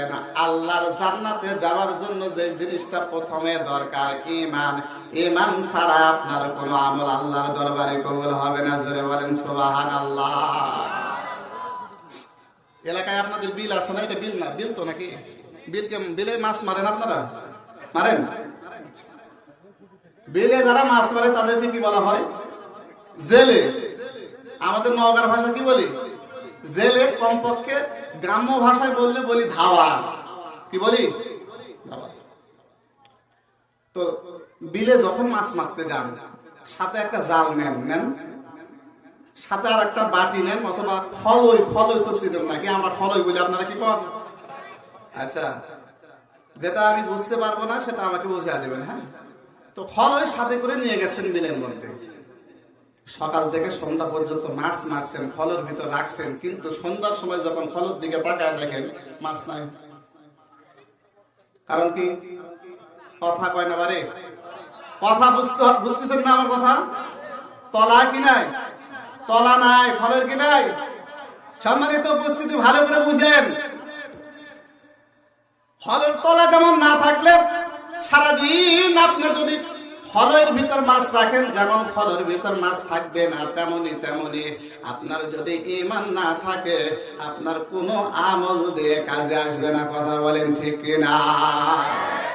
থাকেন, আল্লাহর জান্নাতে যাওয়ার জন্য যে জিনিসটা প্রথমে দরকার ঈমান, ঈমান ছাড়া আপনার কোনো আমল আল্লাহর দরবারে কবুল হবে না। জোরে বলেন সুবহানাল্লাহ। এলাকায় আপনাদের বিল আছে না? এটা বিল না, বিল তো নাকি? বিলে মাছ মারেন আপনারা? মারেন? বিলে যারা মাছ মারে তাদেরকে কি বলা হয়? জেলে। আমাদের নওগাঁর ভাষা কি বলি? জেলে। কমপক্ষে গ্রাম্য ভাষায় বললে বলি ধাওয়া। কি বলি? তো বিলে যখন মাছ মারতে যান, সাথে একটা জাল নেন, সাথে আর একটা বাটি নেন, অথবা খলই তো ছিলেন নাকি? আমরা খলই বলি, আপনারা কি কন? আচ্ছা, যেটা আমি বুঝতে পারবো না সেটা আমাকে বুঝিয়ে দেবেন। হ্যাঁ, তো খলই সাথে করে নিয়ে গেছেন বিলের মধ্যে। সকাল থেকে সন্ধ্যা পর্যন্ত মাছ মারছেন, খলের ভিতর রাখছেন, কিন্তু সন্ধ্যার সময় যখন খলের দিকে তাকায় দেখেন মাছ নাই। কারণ কি? কথা কয় না বারে? কথা বুঝতেছেন না আমার কথা? তলা কি নাই? তলা নাই, ফলের কি নাই? সম্মানিত উপস্থিতি, ভালো করে বুঝেন। ফলের তলা যেমন না থাকলে সারাদিন আপনি যদি ফলের ভিতর মাছ রাখেন, যেমন ফলের ভিতর মাছ থাকবে না, তেমনি আপনার যদি ঈমান না থাকে, আপনার কোনো আমল দিয়ে কাজে আসবে না। কথা বলেন ঠিক কিনা?